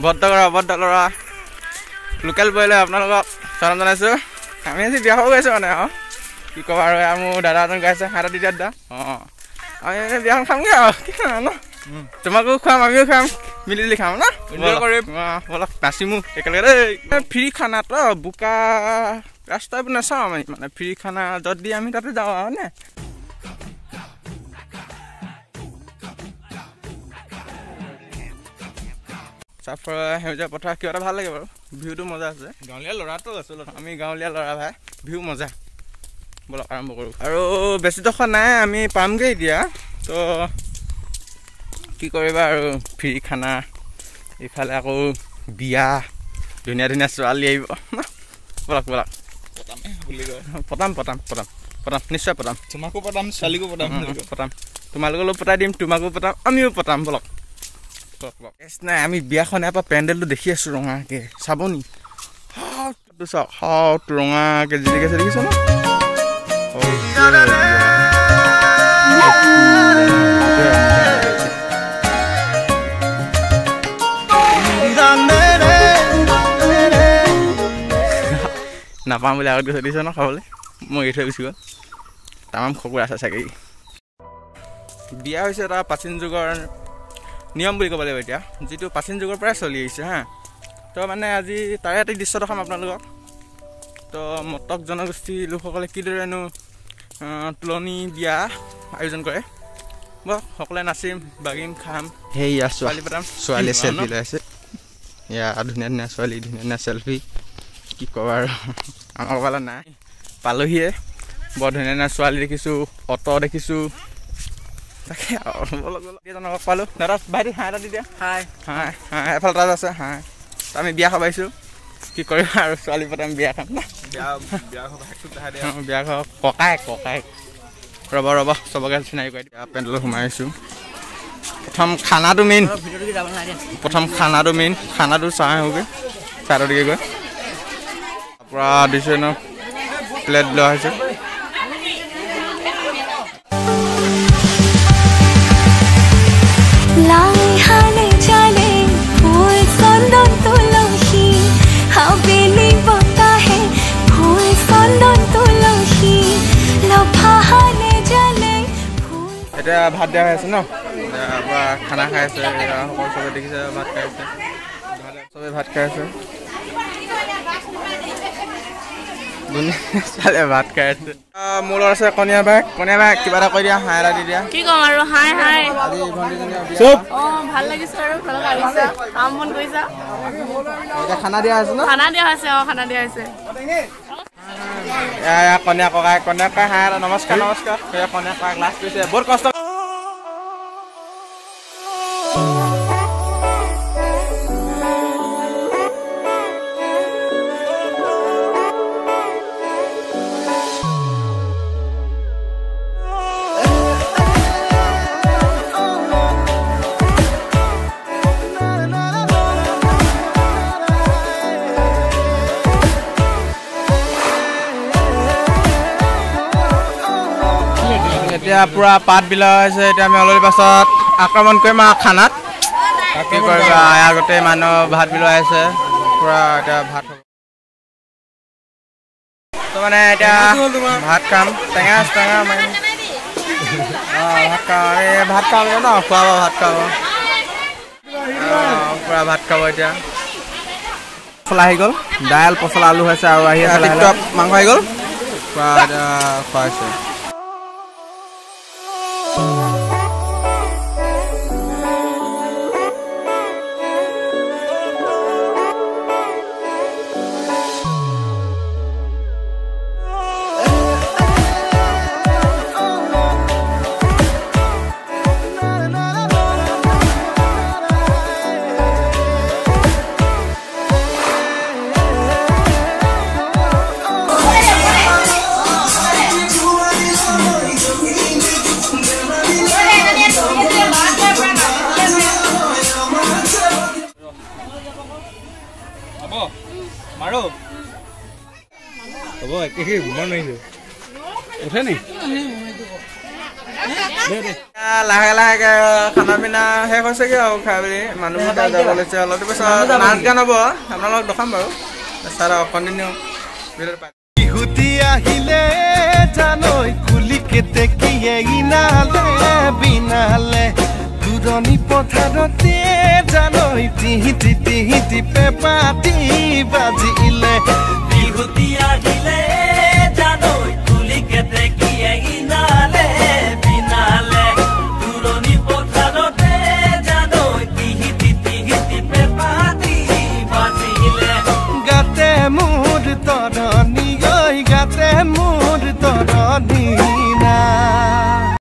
বদ্ধ লোকেল বইলে আপোনালোকক স্বাগতম জনাইছোঁ। আমি আজি বিয়া খাব গৈছোঁ মানে কি ক'বা আৰু মোৰ দাদা এজন গাইছে হাত দি দাদা আমি বিয়াখন খামগৈ আৰু কি ন তোমাকো খুৱাম আমিও খাম মিলি খাম ন অলপ নাচিমো একেলগে দেই। ফ্ৰী খানাটো বোকা ৰাস্তা নাচাওঁ আমি মানে ফ্ৰী খানা য'ত দি আমি তাতে যাওঁ আৰু নে চাফৰ সেউজীয়া পথাৰ কিবা এটা ভাল লাগে বাৰু ভিউটো মজা আছে। গাঁৱলীয়া ল'ৰাটো আছোঁ আমি গাঁৱলীয়া ল'ৰা ভাই ভিউ মজা ব'লক আৰম্ভ কৰোঁ আৰু বেছি ডোখৰ নাই আমি পামগৈ এতিয়া তো কি কৰিবা আৰু ফ্ৰী খানা ইফালে আকৌ বিয়া ধুনীয়া ধুনীয়া ছোৱালী আহিব ব'লক পতাম নিশ্চয় পতাম তোমাকো পতাম ছোৱালীকো পতাম তোমালোকলৈও পতাই দিম তোমাকো পতাম আমিও পতাম ব'লক নাই আমি বিয়াখন ইয়াৰ পৰা পেণ্ডেলটো দেখি আছোঁ ৰঙাকৈ চাব নি চাওক হাত ৰঙাকৈ জিলিকি আছে দেখিছ ন নাপাম বুলি আগত গৈছে দিছে ন খাবলৈ মই এৰি থৈ গুচি গ'ল তামাম খকুৰা আছে চাগে বিয়া হৈছে এটা প্ৰাচীন যুগৰ নিয়ম বুলি ক'ব লাগিব এতিয়া যিটো প্ৰাচীন যুগৰ পৰাই চলি আহিছে হা তো মানে আজি তাৰে এটা দৃশ্য দেখাম আপোনালোকক তো মটক জনগোষ্ঠী লোকসকলে কিদৰেনো তুলনি বিয়া আয়োজন কৰে ব'লক সকলোৱে নাচিম বাগিম খাম সেয়া ছোৱালী পতাম ছোৱালীয়ে চেল্ফি লৈ আছে এয়া ধুনীয়া ধুনীয়া ছোৱালী ধুনীয়া ধুনীয়া চেল্ফি কি ক'বা আৰু আমাৰ ক'বালে নাই পালোহিয়ে বৰ ধুনীয়া ধুনীয়া ছোৱালী দেখিছোঁ অট' দেখিছোঁ তাকে ব'লক পালোঁ দাদা ভাইটি হাঁহ এটা দি দিয়া হাই এফালে তাত আছে হাঁহ আমি বিয়া খাব আহিছোঁ কি কৰিম আৰু ছোৱালী পতাম বিয়া খাম ন বিয়া খাব ককাই ৰ'ব চবকে চিনাকি কৰি দিয়া পেণ্ডেলত সোমাই আহিছোঁ প্ৰথম খানাটো মেইন খানাটো চাই আহোঁগৈ চাইডৰ দিকে গৈ পূৰা দিছে ন প্লেট লোৱা হৈছে এতিয়া ভাত দিয়া হৈ আছে ন খানা খাই আছে সকলো চবে দেখিছে ভাত খাই আছে চবে ভাত খাই আছে ভাত খাই আছে মোৰ লগত আছে কণীয়া বাই কিবা এটা কৈ দিয়া হাঁহ এটা দি দিয়া কি ক'ম আৰু হাই ভাল লাগিছে আৰু ঘৰত আহিছে কাম বন কৰিছা এতিয়া খানা দিয়া হৈছে ন খানা দিয়া হৈছে কণীয়া ককাই হাঁহ এটা নমস্কাৰ কণীয়া ককাই লাষ্ট কৰিছে বহুত কষ্ট এতিয়া পুৰা পাত বিলোৱা হৈছে এতিয়া আমি অলপ পাছত আক্ৰমণ কৰিম আৰু খানাত কি কৰিবা আগতে মানুহ ভাত বিলোৱা আছে পুৰা এতিয়া ভাত হ'ব তো মানে এতিয়া ভাত খাম টেঙা মাৰিম ভাত খাম ন খুৱাব ভাত খাব পুৰা ভাত খাব এতিয়া পচলা আহি গ'ল দাইল পচলা আলু হৈছে আৰু আহি আছে মাংস আহি গ'ল পুৰা এতিয়া খুৱাইছে লাহে লাহেকে খানা পিনা শেষ হৈছেগৈ আৰু খাই পিনি মানুহবোৰ যাব লৈছে অলপ পিছত নাচ গান হ'ব আপোনালোকক দেখাম বাৰু ছাৰ কণ্টিনিউ বিহুতি আহিলে জানৈ কুলি কেতেকীয়ে ইনালে বিনালে দুৰণি পথাৰতে জানৈ তিহিতি তিহিতি পেপাতি বাজিলে বিহুতি আহিলে জানৈ কুলি কেতেকীয়ে ইনালে